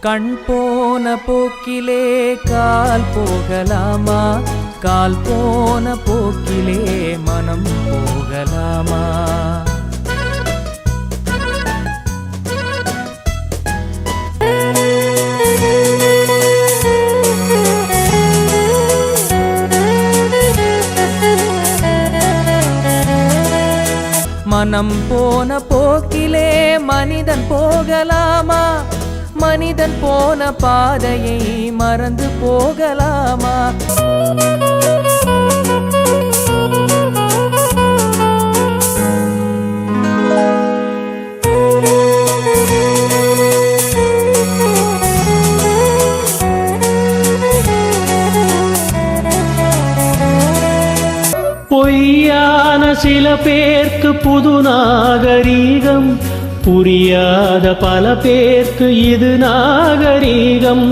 கண் போன போக்கிலே கால் போகலாமா, கால் போன போக்கிலே மனம் போகலாமா? மனம் போன போக்கிலே மனிதன் போகலாமா, மனிதன் போன பாதையை மறந்து போகலாமா? பொய்யான சில பேர்க்கு புது நாகரீகம், புரியாத பல பேர்க்கு இது நாகரீகம்.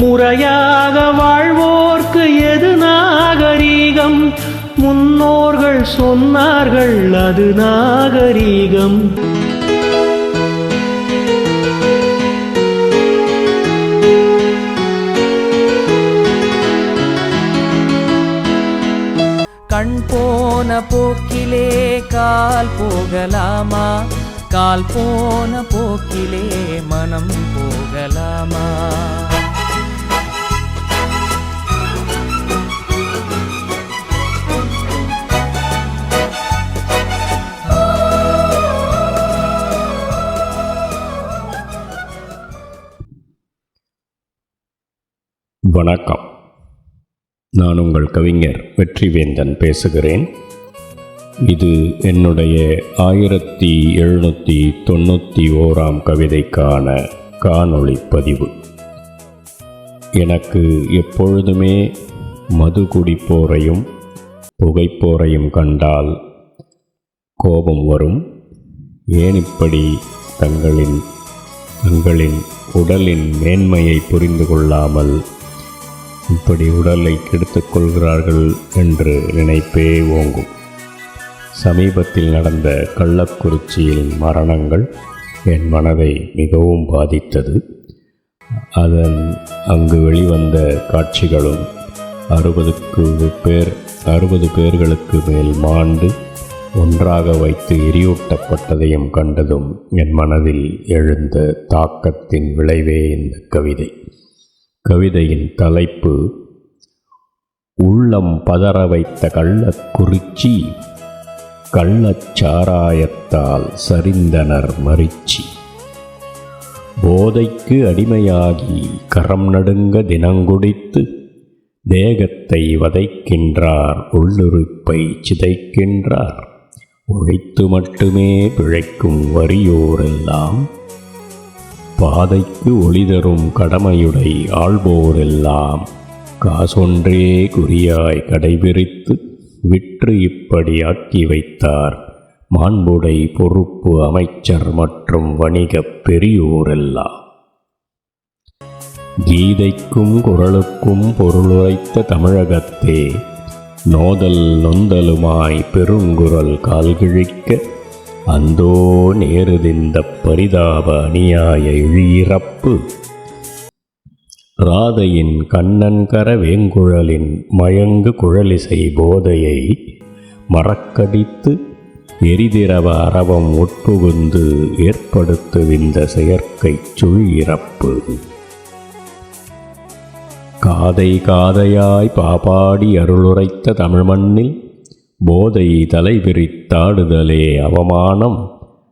முறையாக வாழ்வோர்க்கு எது நாகரீகம்? முன்னோர்கள் சொன்னார்கள் அது நாகரீகம். கண் போன போக்கிலே கால் போகலாமா, கால் போன போக்கிலே மனம் போகலாமா? வணக்கம். நான் உங்கள் கவிஞர் வெற்றிவேந்தன் பேசுகிறேன். இது என்னுடைய 1791 கவிதைக்கான காணொளி பதிவு. எனக்கு எப்பொழுதுமே மது குடிப்போரையும் புகைப்போரையும் கண்டால் கோபம் வரும். ஏன் இப்படி தங்களின் உடலின் மேன்மையை புரிந்து கொள்ளாமல் இப்படி உடலை கெடுத்துக் கொள்கிறார்கள் என்று நினைப்பே ஓங்கும். சமீபத்தில் நடந்த கள்ளக்குறிச்சியில் மரணங்கள் என் மனதை மிகவும் பாதித்தது. அங்கு வெளிவந்த காட்சிகளும் 60 பேர்களுக்கு மேல் மாண்டு ஒன்றாக வைத்து எரியூட்டப்பட்டதையும் கண்டதும் என் மனதில் எழுந்த தாக்கத்தின் விளைவே இந்த கவிதை. கவிதையின் தலைப்பு உள்ளம் பதற வைத்த கள்ளக்குறிச்சி, கள்ளச்சாராயத்தால் சரிந்தனர் மரிச்சி. போதைக்கு அடிமையாகி கரம் நடுங்க தினங்குடித்து தேகத்தை வதைக்கின்றார், உள்ளுறுப்பை சிதைக்கின்றார். உழைத்து மட்டுமே பிழைக்கும் வறியோரெல்லாம், பாதைக்கு ஒளி தரும் கடமையுடை ஆள்போரெல்லாம், காசொன்றே குறியாய் கடைபிடித்து விற்று இப்படி ஆக்கி வைத்தார் மாண்புடை பொறுப்பு அமைச்சர் மற்றும் வணிகப் பெரியோரெல்லாம். கீதைக்கும் குறளுக்கும் பொருளுரைத்த தமிழகத்தே நோதல் நொந்தலுமாய் பெருங்குரல் கால்கிழிக்க, அந்தோ நேருதிந்த பரிதாப அநியாய இழியிறப்பு. ராதையின் கண்ணன்கர வேங்குழலின் மயங்கு குழலிசை போதையை மறக்கடித்து எரிதிரவ அரவம் உட்புகுந்து ஏற்படுத்துவிந்த செயற்கைச் சுழியிறப்பு. காதை காதையாய் பாபாடி அருளுரைத்த தமிழ் மண்ணில் போதை தலைவிரித்தாடுதலே அவமானம்,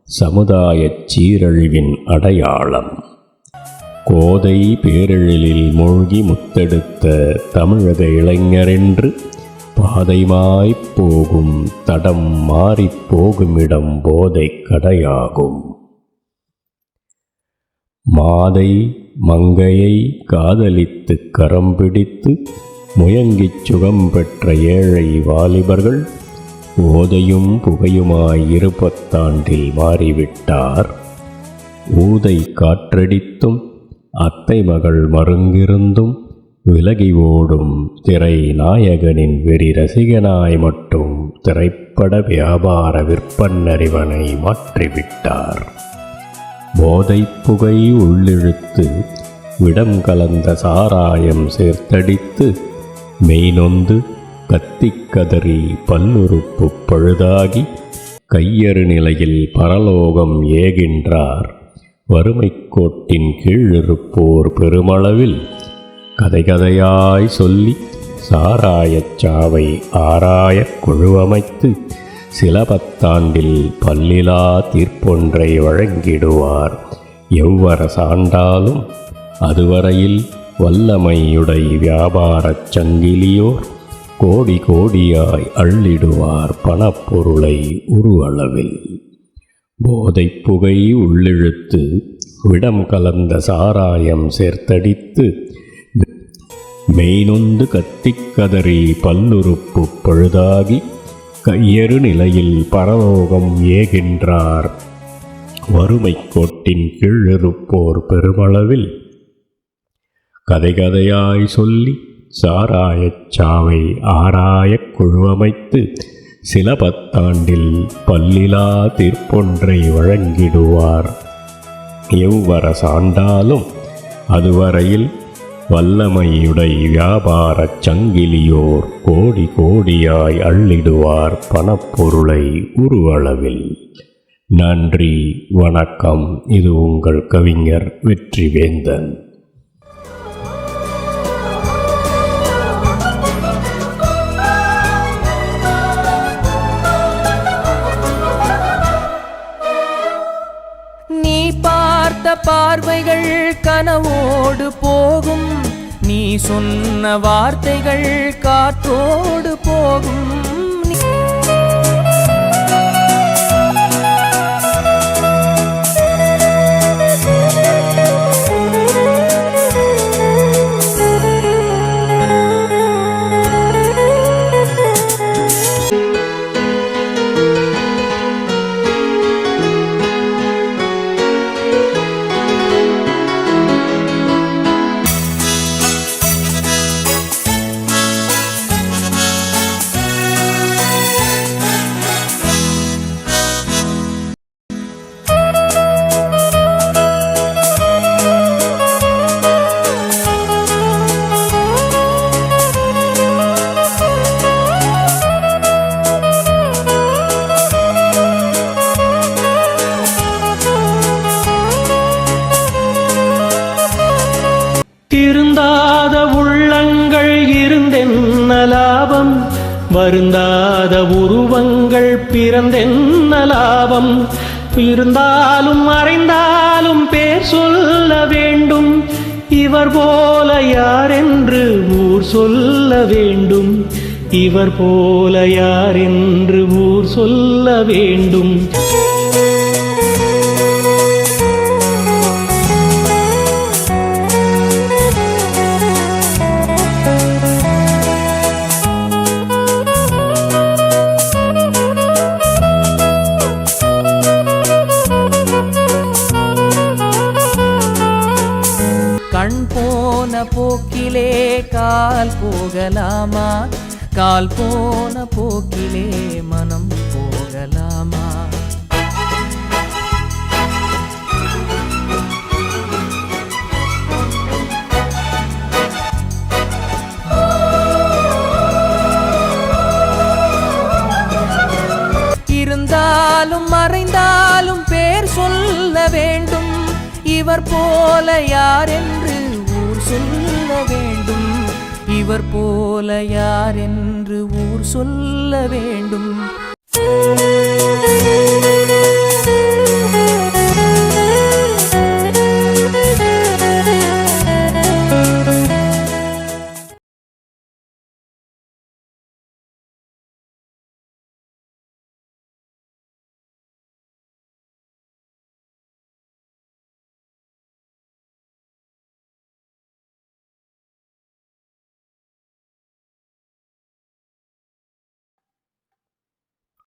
சமுதாயச் சீரழிவின் அடையாளம். கோதை பேரெழிலில் மூழ்கி முத்தெடுத்த தமிழக இளைஞரென்று பாதைமாய்ப் போகும் தடம் மாறிப் போகுமிடம் போதை கடையாகும். மாதை மங்கையை காதலித்து கரம் பிடித்து முயங்கிச் சுகம் பெற்ற ஏழை வாலிபர்கள் ஓதையும் புகையுமாய் 20 மாறிவிட்டார். ஊதை காற்றடித்தும் அத்தை மகள் மருங்கிருந்தும் விலகி ஓடும் திரை நாயகனின் வெறி ரசிகனாய் மட்டும் திரைப்பட வியாபார விற்பனறிவனை மாற்றிவிட்டார். போதைப் புகை உள்ளிழுத்து விடம் கலந்த சாராயம் சேர்த்தடித்து மெய்நொந்து கத்திக் கதறி பல்லுறுப்பு பழுதாகி கையறு நிலையில் பரலோகம் ஏகின்றார் வறுமைக் கோட்டின் கீழிருப்போர் பெருமளவில். கதைகதையாய் சொல்லி சாராயச் சாவை ஆராயக் குழுவமைத்து சில பத்தாண்டில் பல்லிலா தீர்ப்பொன்றை வழங்கிடுவார் எவ்வரசாண்டாலும். அதுவரையில் வல்லமையுடை வியாபாரச் சங்கிலியோர் கோடி கோடியாய் அள்ளிடுவார் பணப்பொருளை உருவளவில். போதைப் புகை உள்ளிழுத்து விடம் கலந்த சாராயம் சேர்த்தடித்து மெய்நொந்து கத்திக் கதறி பல்லுறுப்பு பழுதாகி கையறு நிலையில் பரலோகம் ஏகின்றார் வறுமைக் கோட்டின் கீழிருப்போர் பெருமளவில். கதைகதையாய் சொல்லி சாராயச் சாவை ஆராயக் குழுவமைத்து சில பத்தாண்டில் பல்லிலா தீர்ப்பொன்றை வழங்கிடுவார் எவ்வரசாண்டாலும். அதுவரையில் வல்லமையுடை வியாபாரச் சங்கிலியோர் கோடி கோடியாய் அள்ளிடுவார் பணப்பொருளை உருவளவில். நன்றி, வணக்கம். இது உங்கள் கவிஞர் வெற்றிவேந்தன். நீ பார்த்த பார்வைகள் கனவோடு போகும், நீ சொன்ன வார்த்தைகள் காற்றோடு போகும். திருந்தாத உள்ளங்கள் இருந்தென்ன லாபம், வருந்தாத உருவங்கள் பிறந்தென்ன லாபம். இருந்தாலும் மறைந்தாலும் பேர் சொல்ல வேண்டும், இவர் போல யாரென்று ஊர் சொல்ல வேண்டும், இவர் போல யாரென்று ஊர் சொல்ல வேண்டும். கண் போன போக்கிலே கால் போகலாமா, கால் போன போக்கிலே மனம் போகலாமா. இருந்தாலும் மறைந்தாலும் பேர் சொல்ல வேண்டும், இவர் போல யாரென்று ஊர் சொல்ல வேண்டும், இவர் போல யாரென்று ஊர் சொல்ல வேண்டும்.